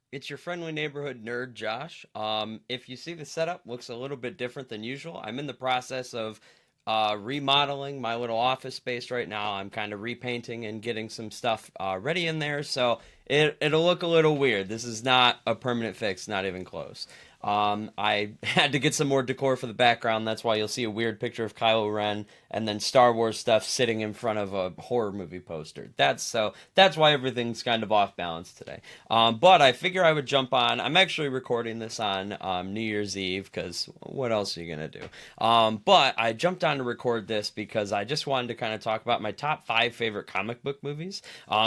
It's your friendly neighborhood nerd, Josh. If you see the setup looks a little bit different than usual, I'm in the process of remodeling my little office space right now. I'm kind of repainting and getting some stuff ready in there, so it'll look a little weird. This is not a permanent fix, not even close. I had to get some more decor for the background. That's why you'll see a weird picture of Kylo Ren and then Star Wars stuff sitting in front of a horror movie poster. That's why everything's kind of off balance today. But I figure I would jump on. I'm actually recording this on New Year's Eve because what else are you gonna do? But I jumped on to record this because I just wanted to kind of talk about my top five favorite comic book movies.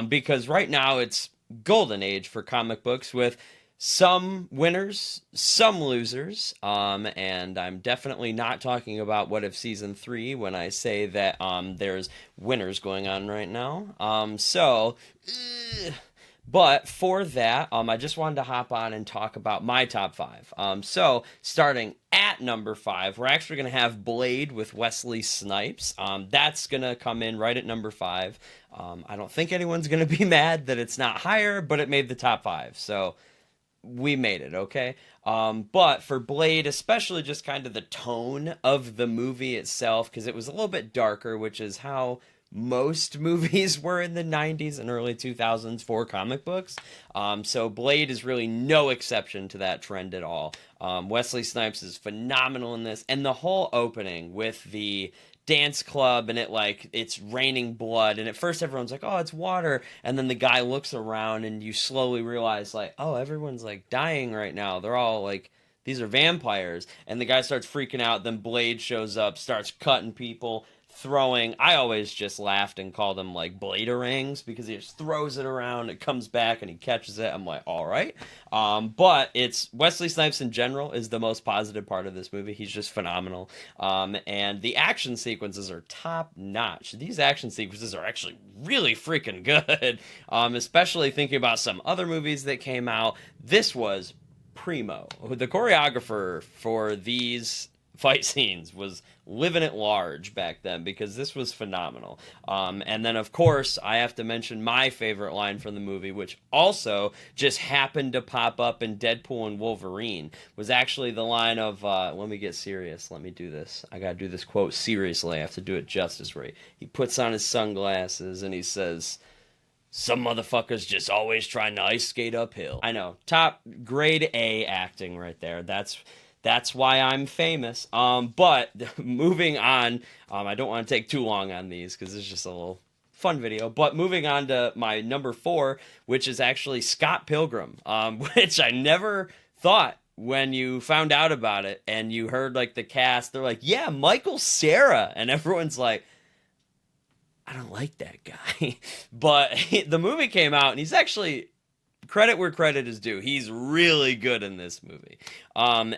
Because right now it's golden age for comic books with some winners, some losers, and I'm definitely not talking about What If Season 3 when I say that there's winners going on right now. But for that, I just wanted to hop on and talk about my top five. So starting at number five, we're actually going to have Blade with Wesley Snipes. That's going to come in right at number five. I don't think anyone's going to be mad that it's not higher, but it made the top five. So we made it, okay? But for Blade, especially just kind of the tone of the movie itself, because it was a little bit darker, which is how most movies were in the 90s and early 2000s for comic books. So Blade is really no exception to that trend at all. Wesley Snipes is phenomenal in this, and the whole opening with the dance club and it's raining blood, and at first everyone's like, oh, it's water, and then the guy looks around and you slowly realize like, oh, everyone's like dying right now, they're all like, these are vampires, and the guy starts freaking out. Then Blade shows up, starts cutting people, throwing, I always just laughed and called them like bladerangs because he just throws it around, it comes back and he catches it. I'm like, all right. But it's Wesley Snipes in general is the most positive part of this movie. He's just phenomenal. And the action sequences are top notch. These action sequences are actually really freaking good. Especially thinking about some other movies that came out. This was primo. The choreographer for these fight scenes was living at large back then because this was phenomenal. And then, of course, I have to mention my favorite line from the movie, which also just happened to pop up in Deadpool and Wolverine, was actually the line of, let me get serious. Let me do this. I gotta do this quote seriously. I have to do it justice right. He puts on his sunglasses and he says, some motherfuckers just always trying to ice skate uphill. I know, top grade A acting right there. That's why I'm famous. But moving on, I don't want to take too long on these because it's just a little fun video. But moving on to my number four, which is actually Scott Pilgrim, which I never thought when you found out about it and you heard like the cast, they're like, yeah, Michael Cera, and everyone's like, I don't like that guy. But the movie came out and he's actually, credit where credit is due. He's really good in this movie.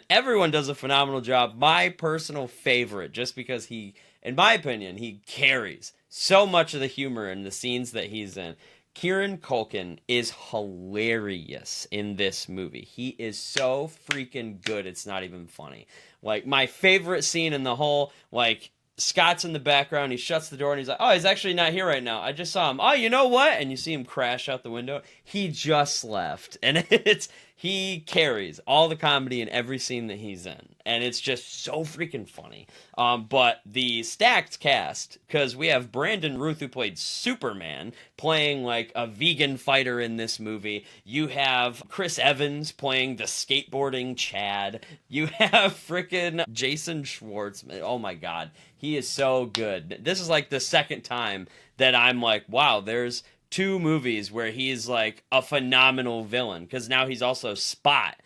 Everyone does a phenomenal job. My personal favorite, just because he, in my opinion, he carries so much of the humor in the scenes that he's in. Kieran Culkin is hilarious in this movie. He is so freaking good. It's not even funny. Like my favorite scene in the whole, like, Scott's in the background. He shuts the door and he's like, "Oh, he's actually not here right now. I just saw him. Oh, you know what?" And you see him crash out the window. He just left, and it's he carries all the comedy in every scene that he's in, and it's just so freaking funny. But the stacked cast, because we have Brandon Ruth who played Superman, playing like a vegan fighter in this movie. You have Chris Evans playing the skateboarding Chad. You have freaking Jason Schwartzman. Oh my God, he is so good. This is like the second time that I'm like, wow, there's two movies where he's like a phenomenal villain, because now he's also Spot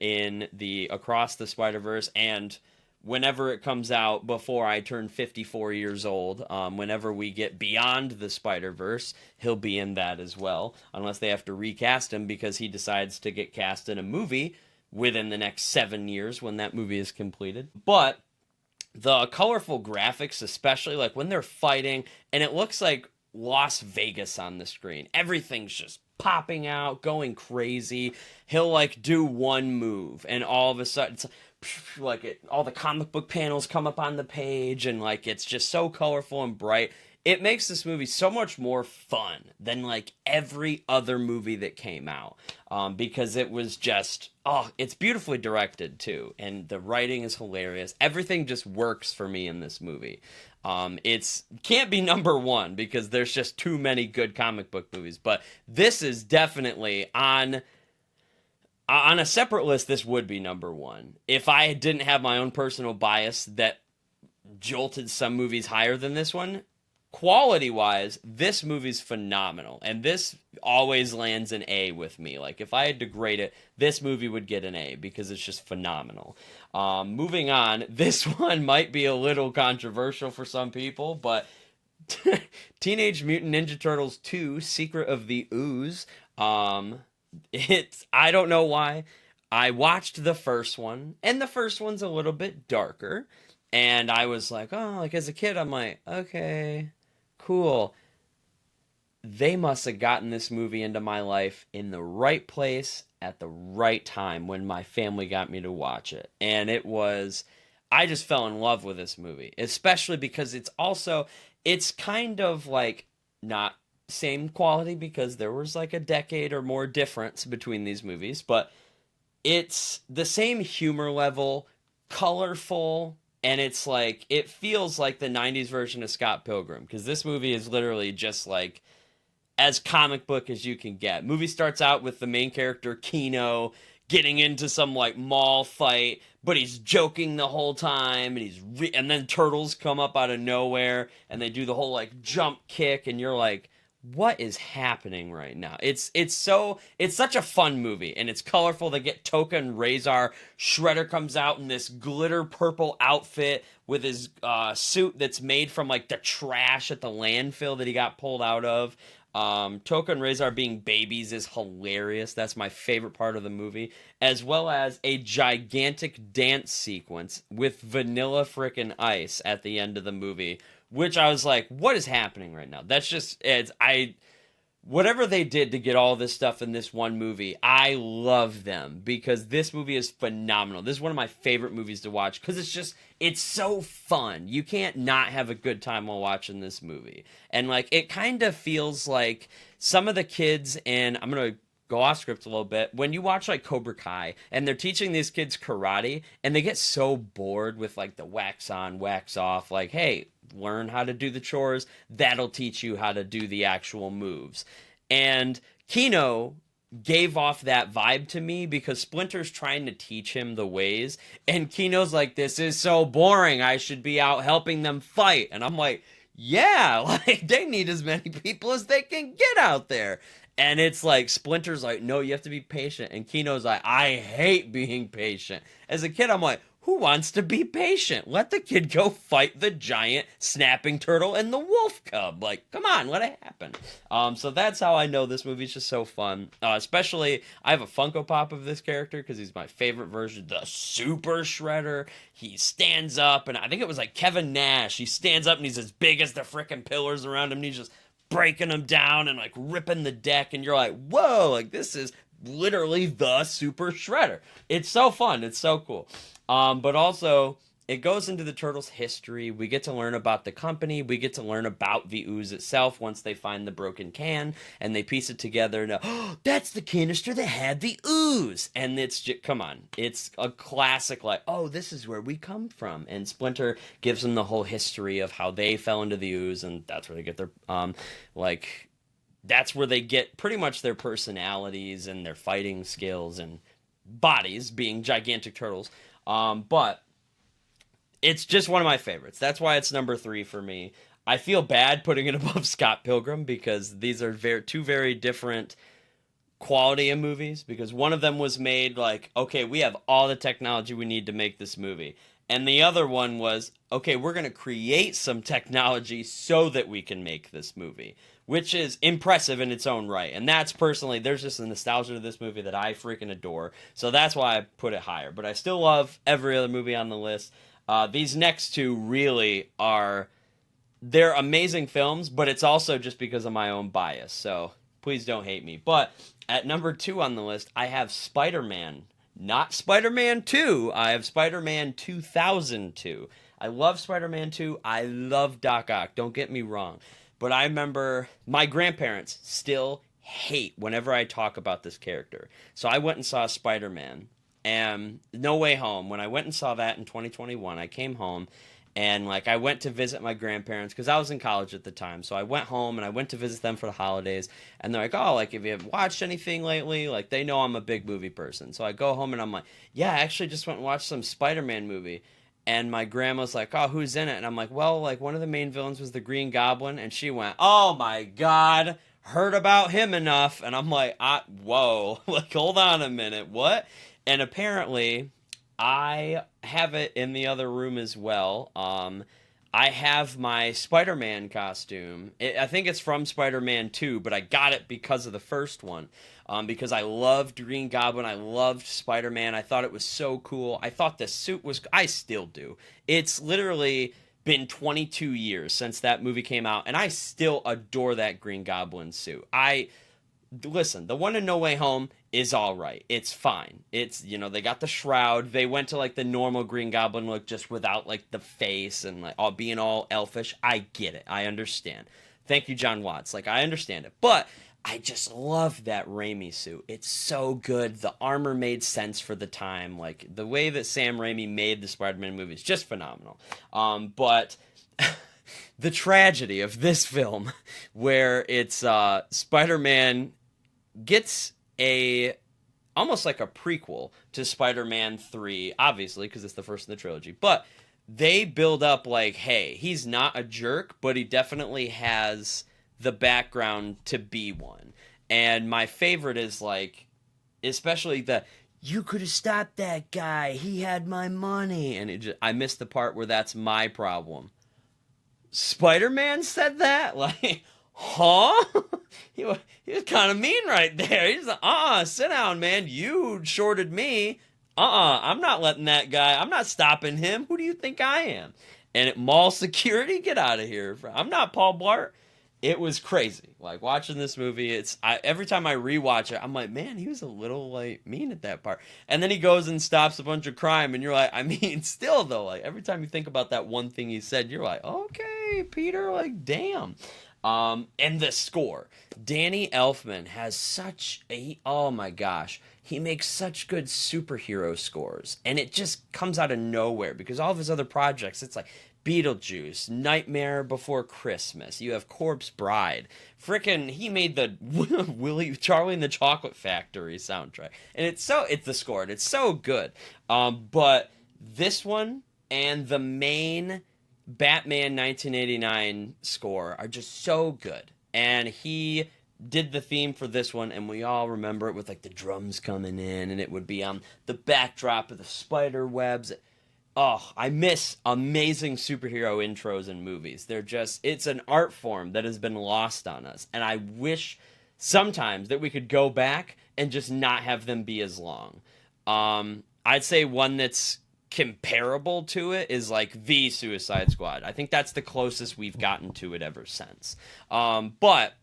in the Across the Spider-Verse, and whenever it comes out before I turn 54 years old, whenever we get Beyond the Spider-Verse, he'll be in that as well, unless they have to recast him because he decides to get cast in a movie within the next 7 years when that movie is completed. But the colorful graphics, especially like when they're fighting, and it looks like Las Vegas on the screen. Everything's just popping out, going crazy. He'll like do one move, and all of a sudden, it's like all the comic book panels come up on the page, and like it's just so colorful and bright. it makes this movie so much more fun than like every other movie that came out, because it was just, oh, it's beautifully directed too, and the writing is hilarious. Everything just works for me in this movie. It's can't be number one because there's just too many good comic book movies, but this is definitely on a separate list. This would be number one if I didn't have my own personal bias that jolted some movies higher than this one. Quality wise, this movie's phenomenal, and this always lands an A with me. Like if I had to grade it, this movie would get an A because it's just phenomenal. Moving on, this one might be a little controversial for some people, but Teenage Mutant Ninja Turtles 2: Secret of the Ooze. It's I don't know why. I watched the first one, and the first one's a little bit darker, and I was like, oh, like as a kid, I'm like, okay, cool. They must have gotten this movie into my life in the right place at the right time when my family got me to watch it. And it was, I just fell in love with this movie, especially because it's kind of like not same quality because there was like a decade or more difference between these movies, but it's the same humor level, colorful, and it's like it feels like the 90s version of Scott Pilgrim because this movie is literally just like as comic book as you can get. Movie starts out with the main character Kino getting into some like mall fight, but he's joking the whole time, and and then turtles come up out of nowhere and they do the whole like jump kick, and you're like, what is happening right now? It's such a fun movie, and it's colorful. They get Toka and Razor. Shredder comes out in this glitter purple outfit with his suit that's made from like the trash at the landfill that he got pulled out of. Toka and Razor being babies is hilarious. That's my favorite part of the movie, as well as a gigantic dance sequence with Vanilla frickin' Ice at the end of the movie, which I was like, what is happening right now? That's just whatever they did to get all this stuff in this one movie, I love them because this movie is phenomenal. This is one of my favorite movies to watch because it's so fun. You can't not have a good time while watching this movie. And like, it kind of feels like some of the kids, and I'm going to go off script a little bit, when you watch like Cobra Kai and they're teaching these kids karate and they get so bored with like the wax on, wax off, like, hey, learn how to do the chores, that'll teach you how to do the actual moves. And Kino gave off that vibe to me because Splinter's trying to teach him the ways, and Kino's like, this is so boring, I should be out helping them fight. And I'm like, yeah, like they need as many people as they can get out there. And it's like Splinter's like, no, you have to be patient, and Kino's like, I hate being patient. As a kid, I'm like, who wants to be patient? Let the kid go fight the giant snapping turtle and the wolf cub. Like, come on, let it happen. So that's how I know this movie's just so fun. Especially, I have a Funko Pop of this character because he's my favorite version, the Super Shredder. He stands up, and I think it was like Kevin Nash. He stands up, and he's as big as the frickin' pillars around him, and he's just breaking them down and like ripping the deck, and you're like, whoa, like this is literally the Super Shredder. It's so fun. It's so cool. But also, it goes into the Turtles' history. We get to learn about the company. We get to learn about the ooze itself once they find the broken can and they piece it together. And oh, that's the canister that had the ooze. And it's just, come on, it's a classic. Like, oh, this is where we come from. And Splinter gives them the whole history of how they fell into the ooze, and that's where they get their like. That's where they get pretty much their personalities and their fighting skills and bodies, being gigantic turtles. But it's just one of my favorites. That's why it's number 3 for me. I feel bad putting it above Scott Pilgrim because these are two very different quality of movies, because one of them was made like, okay, we have all the technology we need to make this movie. And the other one was, okay, we're going to create some technology so that we can make this movie, which is impressive in its own right. And that's personally, there's just a nostalgia to this movie that I freaking adore. So that's why I put it higher. But I still love every other movie on the list. These next two really are, they're amazing films, but it's also just because of my own bias. So please don't hate me. But at number 2 on the list, I have Spider-Man. Not Spider-Man 2. I have Spider-Man 2002. I love Spider-Man 2. I love Doc Ock. Don't get me wrong. But I remember my grandparents still hate whenever I talk about this character. So I went and saw Spider-Man and No Way Home. When I went and saw that in 2021, I came home and like I went to visit my grandparents because I was in college at the time. So I went home and I went to visit them for the holidays. And they're like, "Oh, like if you have watched anything lately?" Like they know I'm a big movie person. So I go home and I'm like, "Yeah, I actually just went and watched some Spider-Man movie." And my grandma's like, "Oh, who's in it?" And I'm like, "Well, like one of the main villains was the Green Goblin." And she went, "Oh my God, heard about him enough." And I'm like, "Whoa, like hold on a minute, what?" And apparently, I have it in the other room as well. I have my Spider-Man costume. I think it's from Spider-Man 2, but I got it because of the first one. Because I loved Green Goblin, I loved Spider-Man. I thought it was so cool. I thought the suit was. I still do. It's literally been 22 years since that movie came out, and I still adore that Green Goblin suit. I listen, the one in No Way Home is all right. It's fine. It's, they got the shroud. They went to like the normal Green Goblin look just without like the face and like all being all elfish. I get it. I understand. Thank you, John Watts. Like I understand it. But I just love that Raimi suit. It's so good. The armor made sense for the time. Like the way that Sam Raimi made the Spider-Man movie is just phenomenal. But the tragedy of this film, where it's Spider-Man gets a almost like a prequel to Spider-Man 3, obviously because it's the first in the trilogy, but they build up like, hey, he's not a jerk, but he definitely has the background to be one. And my favorite is like, especially the "you could have stopped that guy, he had my money," and I missed the part where that's my problem. Spider-Man said that? Like, huh? He was kind of mean right there. He's like, sit down, man. You shorted me. I'm not letting that guy, I'm not stopping him. Who do you think I am? And at mall security, get out of here. I'm not Paul Blart. It was crazy. Like watching this movie, every time I rewatch it, I'm like, man, he was a little like mean at that part. And then he goes and stops a bunch of crime, and you're like, I mean, still though, like every time you think about that one thing he said, you're like, okay, Peter, like damn. And the score, Danny Elfman has oh my gosh, he makes such good superhero scores, and it just comes out of nowhere because all of his other projects, it's like Beetlejuice, Nightmare Before Christmas. You have Corpse Bride. Frickin' he made the Charlie and the Chocolate Factory soundtrack, and it's the score, and it's so good. But this one and the main Batman 1989 score are just so good, and he did the theme for this one, and we all remember it with like the drums coming in, and it would be the backdrop of the spider webs. Oh, I miss amazing superhero intros in movies. It's an art form that has been lost on us. And I wish sometimes that we could go back and just not have them be as long. I'd say one that's comparable to it is like the Suicide Squad. I think that's the closest we've gotten to it ever since. But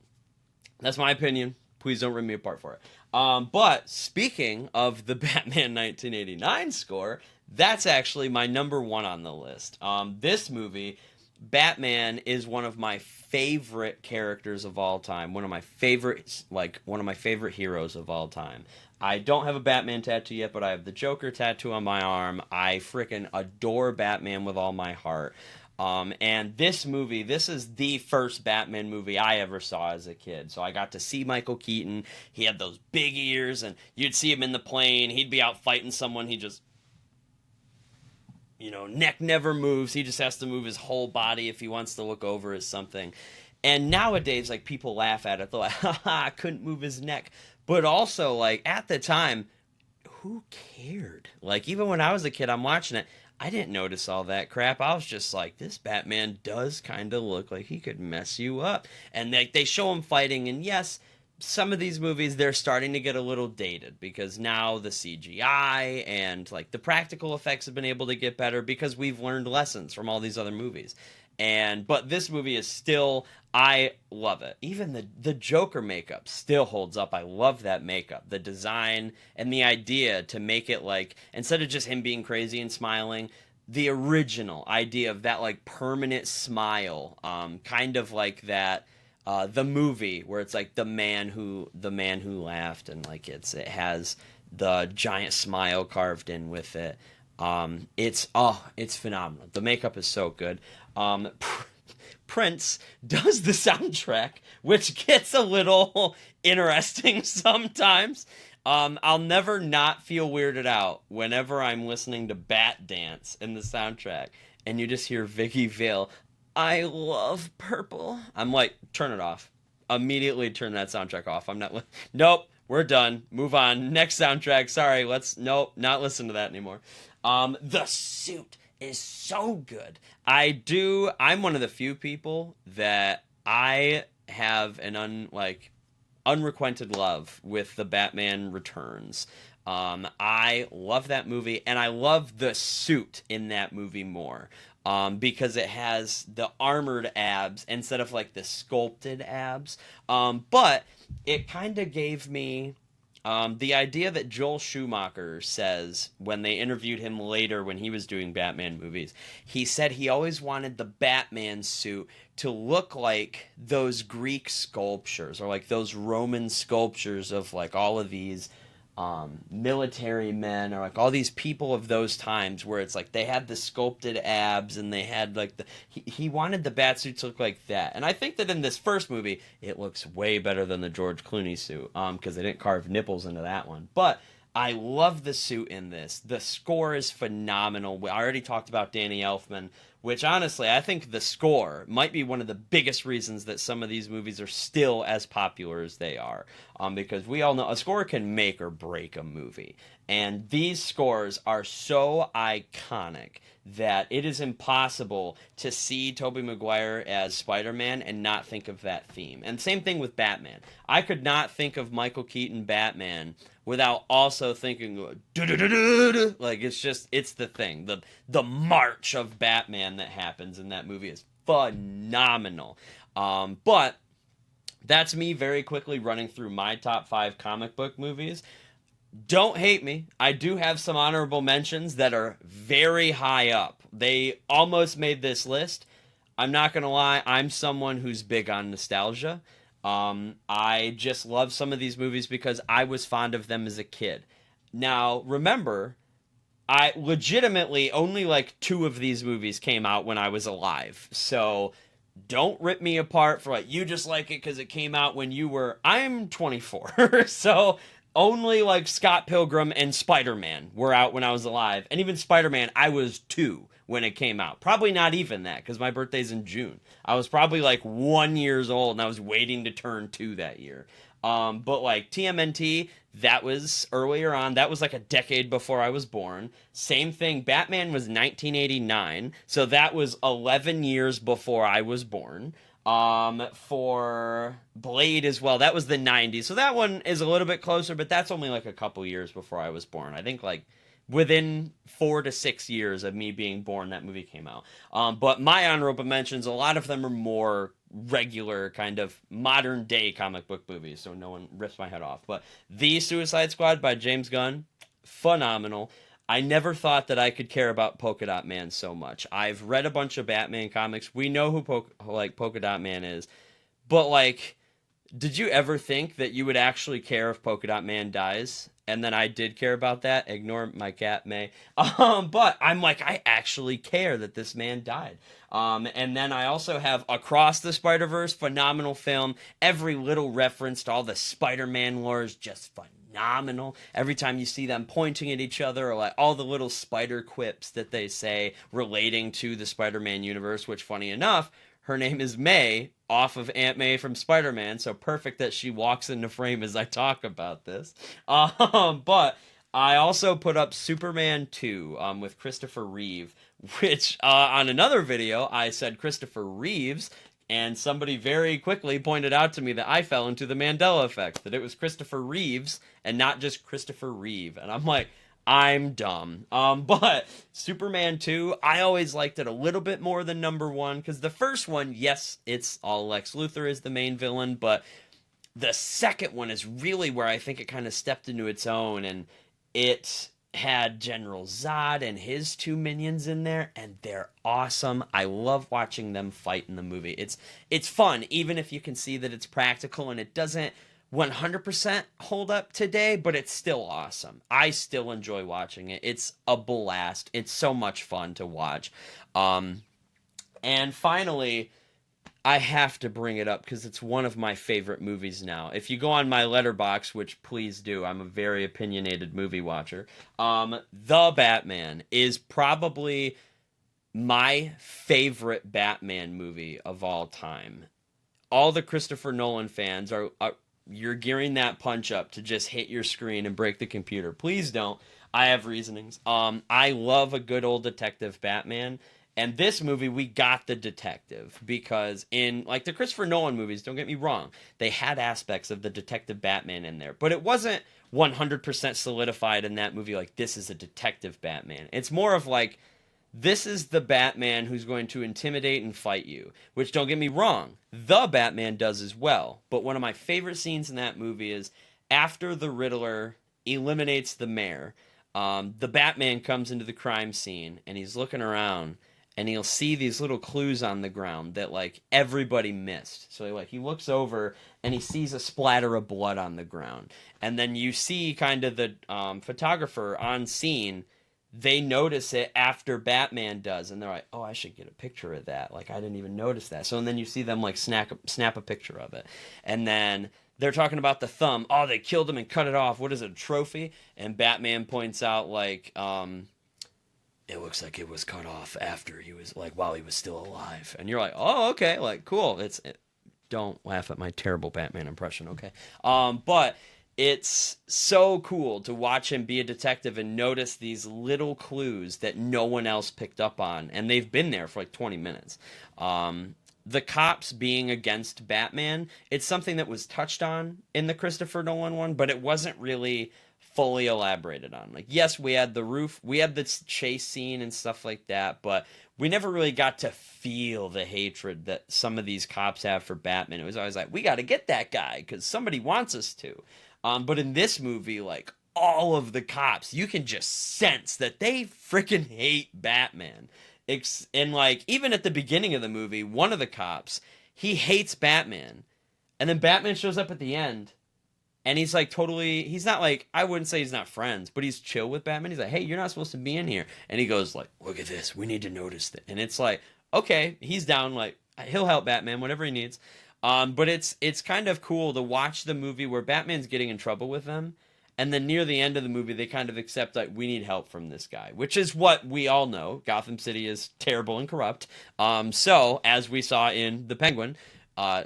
that's my opinion. Please don't rip me apart for it. But speaking of the Batman 1989 score, that's actually my number one on the list. This movie, Batman is one of my favorite characters of all time. One of my favorite heroes of all time. I don't have a Batman tattoo yet, but I have the Joker tattoo on my arm. I freaking adore Batman with all my heart. And this movie, this is the first Batman movie I ever saw as a kid. So I got to see Michael Keaton. He had those big ears, and you'd see him in the plane. He'd be out fighting someone. He just, neck never moves. He just has to move his whole body if he wants to look over at something. And nowadays, like, people laugh at it. They're like, haha, I couldn't move his neck. But also, like, at the time, who cared? Like, even when I was a kid, I'm watching it. I didn't notice all that crap. I was just like, this Batman does kind of look like he could mess you up. And they show him fighting, and yes, some of these movies, they're starting to get a little dated because now the CGI and like the practical effects have been able to get better because we've learned lessons from all these other movies. But this movie is still, I love it. Even the Joker makeup still holds up. I love that makeup. The design and the idea to make it like, instead of just him being crazy and smiling, the original idea of that like permanent smile, kind of like that the movie where it's like the man who laughed, and like it has the giant smile carved in with it. It's phenomenal. The makeup is so good. Prince does the soundtrack, which gets a little interesting sometimes. I'll never not feel weirded out whenever I'm listening to Bat Dance in the soundtrack, and you just hear Vicky Vale. I love purple. I'm like, turn it off. Immediately turn that soundtrack off. I'm not. Nope, we're done. Move on. Next soundtrack. Sorry. Nope, not listen to that anymore. The Suit is so good. I'm one of the few people that I have an unrequited love with the Batman Returns. I love that movie, and I love the suit in that movie more. Because it has the armored abs instead of like the sculpted abs. But it kind of gave me the idea that Joel Schumacher says when they interviewed him later when he was doing Batman movies. He said he always wanted the Batman suit to look like those Greek sculptures or like those Roman sculptures of like all of these military men or like all these people of those times where it's like they had the sculpted abs and they had like he wanted the bat suit to look like that. And I think that in this first movie it looks way better than the George Clooney suit because they didn't carve nipples into that one. But I love the suit in this. The score is phenomenal. We already talked about Danny Elfman, which honestly I think the score might be one of the biggest reasons that some of these movies are still as popular as they are. Because we all know a score can make or break a movie. And these scores are so iconic that it is impossible to see Tobey Maguire as Spider-Man and not think of that theme. And same thing with Batman. I could not think of Michael Keaton Batman without also thinking like it's the thing. The march of Batman that happens in that movie is phenomenal. But that's me very quickly running through my top 5 comic book movies. Don't hate me. I do have some honorable mentions that are very high up. They almost made this list. I'm not going to lie, I'm someone who's big on nostalgia. I just love some of these movies because I was fond of them as a kid. Now, remember, I legitimately only like 2 of these movies came out when I was alive. So don't rip me apart for like you just like it because it came out when you were. I'm 24, so only like Scott Pilgrim and Spider-Man were out when I was alive, and even Spider-Man I was 2 when it came out. Probably not even that because my birthday's in June. I was probably like 1 years old and I was waiting to turn 2 that year. But like TMNT, that was earlier on. That was like a decade before I was born. Same thing. Batman was 1989, so that was 11 years before I was born. For Blade as well, that was the 90s. So that one is a little bit closer, but that's only like a couple years before I was born. I think like within 4 to 6 years of me being born, that movie came out. But my honorable mentions, a lot of them are more regular kind of modern day comic book movies, so no one rips my head off. But The Suicide Squad by James Gunn, phenomenal. I never thought that I could care about Polka Dot Man so much. I've read a bunch of Batman comics. We know who Polka Dot Man is, but like, did you ever think that you would actually care if Polka Dot Man dies? And then I did care about that. Ignore my cat, May. But I'm like, I actually care that this man died. And then I also have Across the Spider-Verse, phenomenal film. Every little reference to all the Spider-Man lore is just phenomenal. Every time you see them pointing at each other, or like all the little spider quips that they say relating to the Spider-Man universe, which funny enough, her name is May, off of Aunt May from Spider-Man, so perfect that she walks into frame as I talk about this. But I also put up Superman 2 with Christopher Reeve, which on another video I said Christopher Reeves, and somebody very quickly pointed out to me that I fell into the Mandela effect, that it was Christopher Reeves and not just Christopher Reeve. And I'm like, I'm dumb. But Superman 2, I always liked it a little bit more than number 1, because the first one, yes, it's all Lex Luthor is the main villain, but the second one is really where I think it kind of stepped into its own, and it had General Zod and his two minions in there, and they're awesome. I love watching them fight in the movie. It's fun, even if you can see that it's practical and it doesn't 100% hold up today, but it's still awesome. I still enjoy watching it. It's a blast. It's so much fun to watch. Um, and finally, I have to bring it up because it's one of my favorite movies now. If you go on my letterbox, which please do, I'm a very opinionated movie watcher. The Batman is probably my favorite Batman movie of all time. All the Christopher Nolan fans are you're gearing that punch up to just hit your screen and break the computer. Please don't. I have reasonings. I love a good old detective Batman. And this movie, we got the detective because in like the Christopher Nolan movies, don't get me wrong, they had aspects of the detective Batman in there, but it wasn't 100% solidified in that movie. Like this is a detective Batman. It's more of like this is the Batman who's going to intimidate and fight you, which don't get me wrong, the Batman does as well. But one of my favorite scenes in that movie is after the Riddler eliminates the mayor, the Batman comes into the crime scene and he's looking around and he'll see these little clues on the ground that like everybody missed. So he looks over and he sees a splatter of blood on the ground, and then you see kind of the photographer on scene, they notice it after Batman does, and they're like, "Oh, I should get a picture of that. Like, I didn't even notice that." So and then you see them like snap a picture of it, and then they're talking about the thumb. Oh, they killed him and cut it off. What is it, a trophy? And Batman points out like, it looks like it was cut off after he was like while he was still alive, and you're like, "Oh, okay, like cool." Don't laugh at my terrible Batman impression, okay? But it's so cool to watch him be a detective and notice these little clues that no one else picked up on, and they've been there for like 20 minutes. The cops being against Batman, it's something that was touched on in the Christopher Nolan one, but it wasn't really fully elaborated on. Like, yes, we had the roof, we had this chase scene and stuff like that, but we never really got to feel the hatred that some of these cops have for Batman. It was always like, we got to get that guy because somebody wants us to. But in this movie, like all of the cops, you can just sense that they freaking hate Batman. And like even at the beginning of the movie, one of the cops, he hates Batman, and then Batman shows up at the end, and he's like totally, he's not like, I wouldn't say he's not friends, but he's chill with Batman. He's like, hey, you're not supposed to be in here. And he goes like, look at this, we need to notice that. And it's like, okay, he's down, like he'll help Batman whatever he needs. But it's kind of cool to watch the movie where Batman's getting in trouble with them, and then near the end of the movie they kind of accept like we need help from this guy, which is what we all know. Gotham City is terrible and corrupt. So as we saw in The Penguin,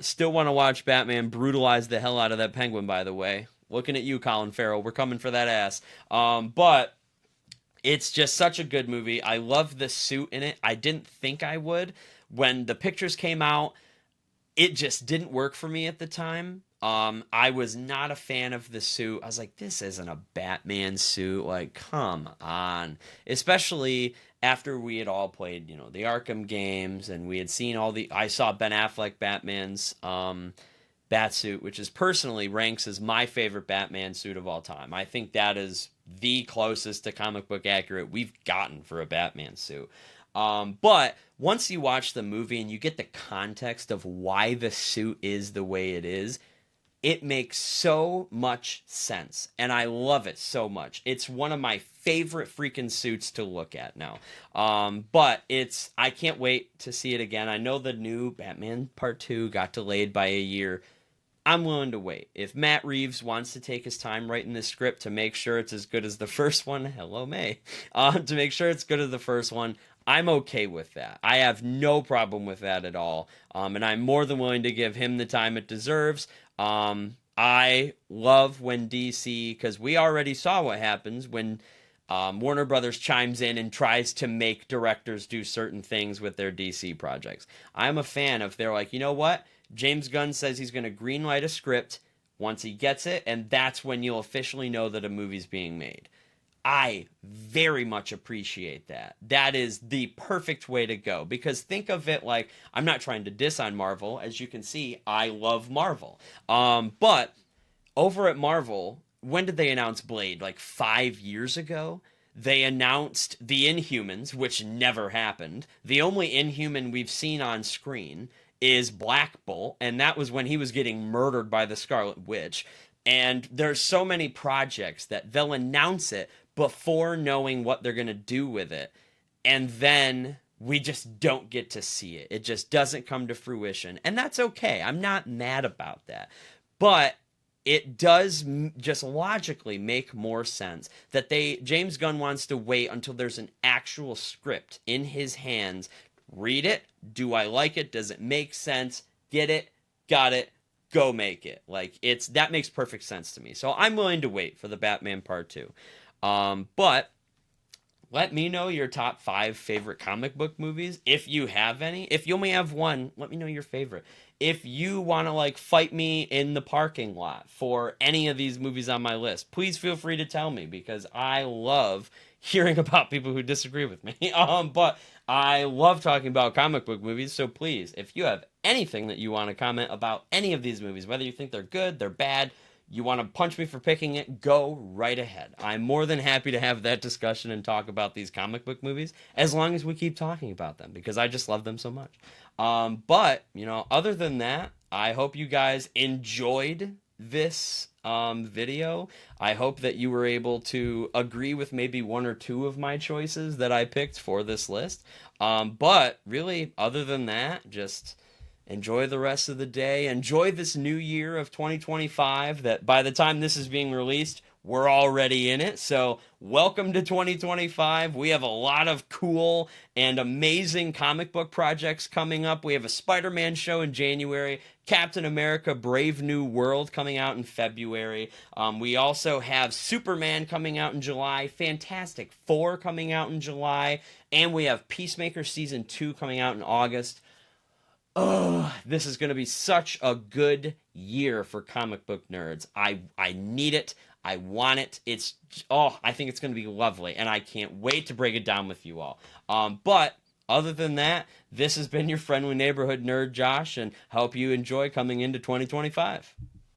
still want to watch Batman brutalize the hell out of that Penguin, by the way. Looking at you, Colin Farrell. We're coming for that ass. But it's just such a good movie. I love the suit in it. I didn't think I would. When the pictures came out, it just didn't work for me at the time. I was not a fan of the suit. I was like, this isn't a Batman suit. Like, come on. Especially after we had all played, the Arkham games, and we had seen I saw Ben Affleck Batman's bat suit, which is personally ranks as my favorite Batman suit of all time. I think that is the closest to comic book accurate we've gotten for a Batman suit. But once you watch the movie and you get the context of why the suit is the way it is, it makes so much sense, and I love it so much. It's one of my favorite freaking suits to look at now. But I can't wait to see it again. I know the new Batman Part 2 got delayed by a year. I'm willing to wait. If Matt Reeves wants to take his time writing this script to make sure it's as good as the first one, hello May, to make sure it's good as the first one, I'm okay with that. I have no problem with that at all. And I'm more than willing to give him the time it deserves. I love when DC, because we already saw what happens when Warner Brothers chimes in and tries to make directors do certain things with their DC projects. I'm a fan of, they're like, you know what? James Gunn says he's going to greenlight a script once he gets it, and that's when you'll officially know that a movie's being made. I very much appreciate that. That is the perfect way to go, because think of it like, I'm not trying to diss on Marvel. As you can see, I love Marvel. But over at Marvel, when did they announce Blade? Like 5 years ago? They announced the Inhumans, which never happened. The only Inhuman we've seen on screen is Black Bolt, and that was when he was getting murdered by the Scarlet Witch. And there's so many projects that they'll announce it before knowing what they're going to do with it. And then we just don't get to see it. It just doesn't come to fruition. And that's okay. I'm not mad about that. But it does just logically make more sense that James Gunn wants to wait until there's an actual script in his hands. Read it. Do I like it? Does it make sense? Get it? Got it? Go make it. Like, that makes perfect sense to me. So I'm willing to wait for the Batman Part 2. But let me know your top 5 favorite comic book movies, if you have any. If you only have one, let me know your favorite. If you want to, like, fight me in the parking lot for any of these movies on my list, please feel free to tell me, because I love hearing about people who disagree with me. But I love talking about comic book movies, so please, if you have anything that you want to comment about any of these movies, whether you think they're good, they're bad, you want to punch me for picking it, go right ahead. I'm more than happy to have that discussion and talk about these comic book movies, as long as we keep talking about them, because I just love them so much. But, other than that, I hope you guys enjoyed this video. I hope that you were able to agree with maybe one or two of my choices that I picked for this list. But really, other than that, just enjoy the rest of the day. Enjoy this new year of 2025 that by the time this is being released, we're already in it. So welcome to 2025. We have a lot of cool and amazing comic book projects coming up. We have a Spider-Man show in January, Captain America Brave New World coming out in February. We also have Superman coming out in July, Fantastic Four coming out in July, and we have Peacemaker Season 2 coming out in August. Oh, this is going to be such a good year for comic book nerds. I need it. I want it. I think it's going to be lovely, and I can't wait to break it down with you all. But other than that, this has been your friendly neighborhood nerd, Josh, and hope you enjoy coming into 2025.